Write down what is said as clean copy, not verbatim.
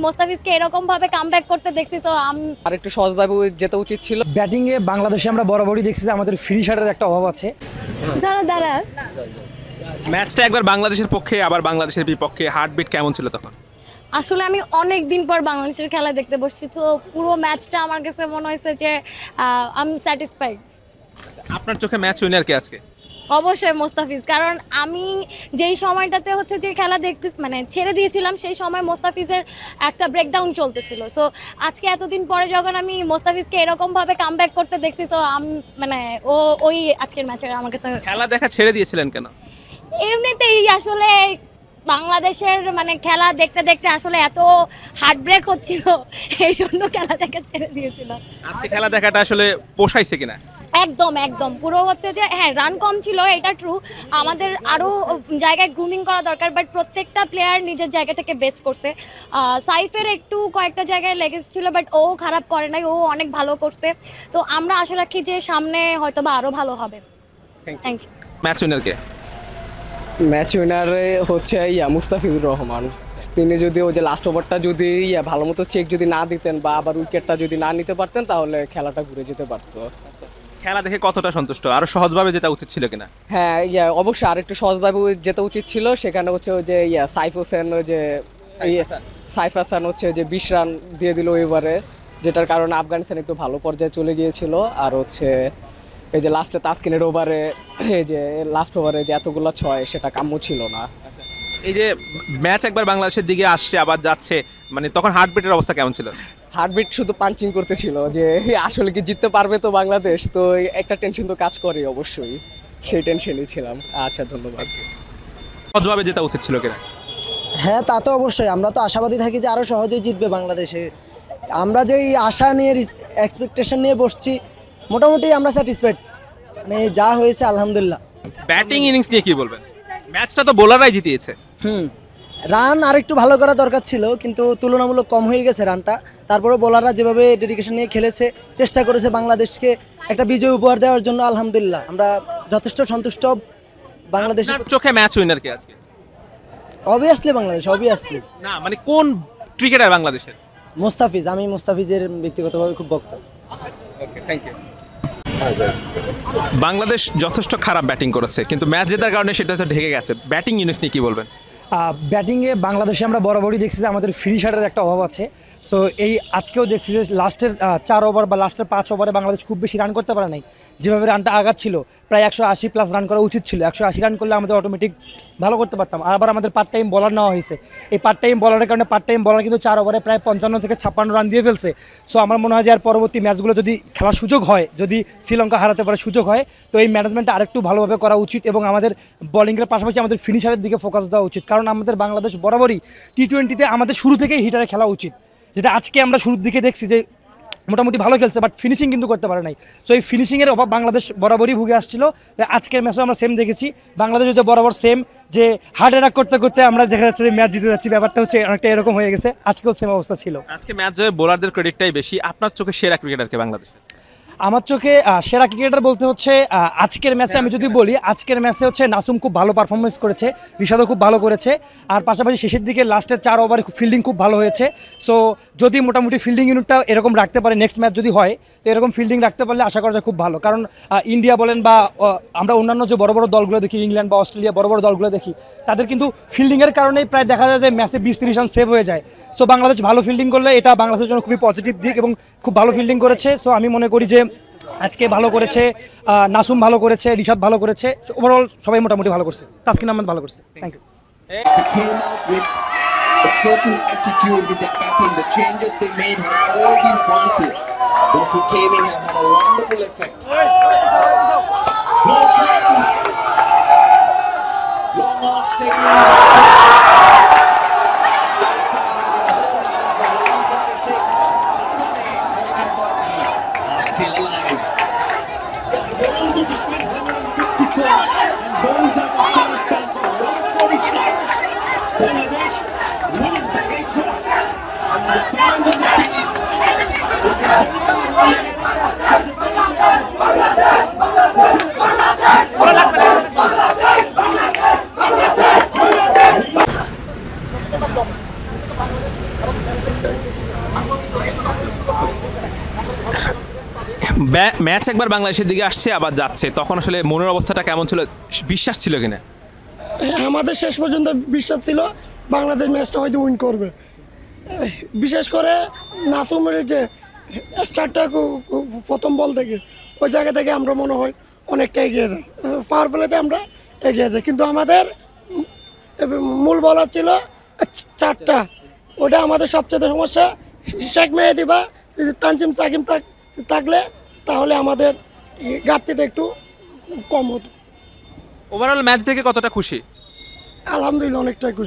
মোস্তাফিজকে এরকম ভাবে কামব্যাক করতে দেখছি। সো আর একটু সহজভাবে যেতে উচিত ছিল। ব্যাটিং এ বাংলাদেশে আমরা বরাবরই দেখছি যে আমাদের ফিনিশারের একটা অভাব আছে। দাঁড়া ম্যাচটা একবার বাংলাদেশের পক্ষে আবার বাংলাদেশের বিপক্ষে, হার্টবিট কেমন ছিল তখন? আসলে আমি অনেক দিন পর বাংলাদেশের খেলা দেখতে বসছি, তো পুরো ম্যাচটা আমার কাছে মনে হয়েছে যে আই এম স্যাটিসফাইড। আপনার চোখে ম্যাচ উইনার কে আজকে? অবশ্যই মোস্তাফিজ, কারণ আমি যেই সময়টাতে হচ্ছে যে খেলা দেখতে মানে ছেড়ে দিয়েছিলাম সেই সময় মোস্তাফিজের একটা ব্রেকডাউন চলতেছিল। সো আজকে এতদিন পরে যখন আমি মোস্তাফিজকে এরকমভাবে কামব্যাক করতে দেখছি, সো মানে ওই আজকের ম্যাচের আমার কাছে। খেলা দেখা ছেড়ে দিয়েছিলেন কেন? এমনিতেই আসলে বাংলাদেশের মানে খেলা দেখতে দেখতে আসলে এত হার্ট ব্রেক হচ্ছিল, এই জন্য খেলা দেখা ছেড়ে দিয়েছিল। আজকে খেলা দেখাটা আসলে পোষাইছে কিনা? একদম একদম পুরো হচ্ছে যে হ্যাঁ রান কম ছিল, এটা ট্রু। আমাদের আরও জায়গায় গ্রুমিং করা দরকার, বাট প্রত্যেকটা প্লেয়ার নিজের জায়গা থেকে বেস্ট করছে। সাইফের একটু কয়েকটা জায়গায় লেগেছিল, বাট ও খারাপ করে নাই, ও অনেক ভালো করছে। তো আমরা আশা রাখি যে সামনে হয়তো বা আরও ভালো হবে। Thank you. ম্যাচ উইনার কে? ম্যাচ উইনার হচ্ছে মুস্তাফিজুর রহমান। তিনি যদি ওই যে লাস্ট ওভারটা যদি ভালো মতো চেক যদি না দিতেন বা আবার উইকেটটা যদি না নিতে পারতেন, তাহলে খেলাটা ঘুরে যেতে পারতো। খেলা দেখে কতটা সন্তুষ্ট? আরো সহজভাবে যেটা উচিত ছিল কিনা? হ্যাঁ অবশ্যই আরেকটু সহজভাবে যেতে উচিত ছিল। সেখানে হচ্ছে ওই যে সাইফ হোসেন, ওই যে সাইফ হাসান হচ্ছে যে 20 রান দিয়ে দিল এবারে, যেটার কারণে আফগানিস্তান একটু ভালো পর্যায়ে চলে গিয়েছিল। আর হচ্ছে এই যে লাস্টে তাসকিনের ওভারে, এই যে লাস্ট ওভারে যে এতগুলো 6, সেটা কাম্য ছিল না। এই যে ম্যাচ একবার বাংলাদেশের দিকে আসছে আবার যাচ্ছে, মানে তখন হার্টবিটের অবস্থা কেমন ছিল? হার্টবিট শুধু পাঞ্চিং করতেছিল যে আসলে কি জিততে পারবে তো বাংলাদেশ, তো একটা টেনশন তো কাজ করে অবশ্যই, সেই টেনশনই ছিলাম। আচ্ছা, ধন্যবাদ। সহজভাবে যেটা উচিত ছিল কিনা? হ্যাঁ, তা তো অবশ্যই। আমরা তো আশাবাদী থাকি যে আরও সহজেই জিতবে বাংলাদেশে। আমরা যেই আশা নিয়ে এক্সপেকটেশন নিয়ে বসছি, মোটামুটি আমরা স্যাটিসফাইড, মানে যা হয়েছে আলহামদুলিল্লাহ। ব্যাটিং ইনিংস নিয়ে কি বলবেন? ম্যাচটা তো বোলাররাই জিতিয়েছে। রান আর একটু ভালো করা দরকার ছিল, কিন্তু তুলনামূলক কম হয়ে গেছে রানটা। তারপরে বোলাররা যেভাবে ডেডিকেশন নিয়ে খেলেছে, চেষ্টা করেছে বাংলাদেশকে একটা বিজয় উপহার দেওয়ার জন্য, আলহামদুলিল্লাহ আমরা যথেষ্ট সন্তুষ্ট। বাংলাদেশের চোখে ম্যাচ উইনার কে আজকে? Obviously Bangladesh, obviously. না মানে কোন ক্রিকেটার বাংলাদেশের? মোস্তাফিজ, আমি মোস্তাফিজের ব্যক্তিগতভাবে খুব ভক্ত। ওকে, থ্যাংক ইউ। বাংলাদেশ যথেষ্ট খারাপ ব্যাটিং করেছে, কিন্তু ম্যাচ জেতার কারণে সেটা তো ঢেকে গেছে। ব্যাটিং ইউনিট নিয়ে কি বলবেন? ব্যাটিংয়ে বাংলাদেশে আমরা বরাবরই দেখছি যে আমাদের ফিনিশারের একটা অভাব আছে। সো এই আজকেও দেখছি যে লাস্টের 4 ওভার বা লাস্টের 5 ওভারে বাংলাদেশ খুব বেশি রান করতে পারে নাই। যেভাবে রানটা আগাচ্ছিল, প্রায় 180+ রান করা উচিত ছিল। 180 রান করলে আমাদের অটোমেটিক ভালো করতে পারতাম। আবার আমাদের পার্ট টাইম বলার নেওয়া হয়েছে। এই পার্ট টাইম বলারের কারণে পার্ট টাইম বলার কিন্তু 4 ওভারে প্রায় 55 থেকে 56 রান দিয়ে ফেলছে। সো আমার মনে হয় যে আর পরবর্তী ম্যাচগুলো যদি খেলার সুযোগ হয়, যদি শ্রীলঙ্কা হারাতে পারে সুযোগ হয়, তো এই ম্যানেজমেন্টটা আরেকটু ভালোভাবে করা উচিত এবং আমাদের বোলিংয়ের পাশাপাশি আমাদের ফিনিশারের দিকে ফোকাস দেওয়া উচিত। কারণ আমাদের বাংলাদেশ বরাবরই টি-20তে আমাদের শুরু থেকেই হিটারে খেলা উচিত, যেটা আজকে আমরা শুরুর দিকে দেখছি যে মোটামুটি ভালো খেলছে, বাট ফিনিশিং কিন্তু করতে পারে নাই। সো এই ফিনিশিংয়ের অভাব বাংলাদেশ বরাবরই ভুগে আসছিল। আজকের ম্যাচও আমরা সেম দেখেছি, বাংলাদেশ হচ্ছে বরাবর সেম, যে হার্ট অ্যাটাক করতে করতে আমরা দেখা যাচ্ছে যে ম্যাচ জিতে যাচ্ছি। ব্যাপারটা হচ্ছে অনেকটা এরকম হয়ে গেছে, আজকেও সেম অবস্থা ছিল। আজকে ম্যাচ জয়ে বোলারদের ক্রেডিটটাই বেশি। আপনার চোখে সেরা ক্রিকেটারকে বাংলাদেশের? আমার চোখে সেরা ক্রিকেটার বলতে হচ্ছে আজকের ম্যাচে আমি যদি বলি, আজকের ম্যাচে হচ্ছে নাসুম খুব ভালো পারফরমেন্স করেছে, রিশাদও খুব ভালো করেছে। আর পাশাপাশি শেষের দিকে লাস্টের 4 ওভারে ফিল্ডিং খুব ভালো হয়েছে। সো যদি মোটামুটি ফিল্ডিং ইউনিটটা এরকম রাখতে পারে নেক্সট ম্যাচ যদি হয়, তো এরকম ফিল্ডিং রাখতে পারলে আশা করা যায় খুব ভালো। কারণ ইন্ডিয়া বলেন বা আমরা অন্যান্য যে বড় বড় দলগুলো দেখি, ইংল্যান্ড বা অস্ট্রেলিয়া বড় বড় দলগুলো দেখি, তাদের কিন্তু ফিল্ডিংয়ের কারণেই প্রায় দেখা যায় যে ম্যাচে 20-30 রান সেভ হয়ে যায়। সো বাংলাদেশ ভালো ফিল্ডিং করলে এটা বাংলাদেশের জন্য খুবই পজিটিভ দিক এবং খুব ভালো ফিল্ডিং করেছে। সো আমি মনে করি যে আজকে ভালো করেছে, নাসুম ভালো করেছে, রিশাদ ভালো করেছে, ওভারঅল সবাই মোটামুটি ভালো করছে, তাসকিন আহমেদ ভালো করছে। Thank you. A certain attitude with the batting, the changes they made have all been positive. Those who came in have had a wonderful effect. Long off still alive. Match একবার বাংলাদেশের দিকে আসছে আবার যাচ্ছে, তখন আসলে মনের অবস্থাটা কেমন ছিল, বিশ্বাস ছিল কিনা? আমাদের শেষ পর্যন্ত বিশ্বাস ছিল বাংলাদেশ ম্যাচটা হয়তো উইন করবে। বিশেষ করে নাসুমের যে স্টার্টটা প্রথম বল থেকে ওই জায়গা থেকে আমরা মনে হয় অনেকটা এগিয়ে যাই, পাওয়ার প্লেতে আমরা এগিয়ে যাই, কিন্তু আমাদের মূল বলার ছিল 4টা, ওটা আমাদের সবচেয়ে সমস্যা। শেখ মেহেদি বা তানজিম সাকিব থাকলে তাহলে আমাদের ঘাটতিটা একটু কম হতো। ওভারঅল ম্যাচ থেকে কতটা খুশি? আলহামদুলিল্লাহ অনেকটাই খুশি।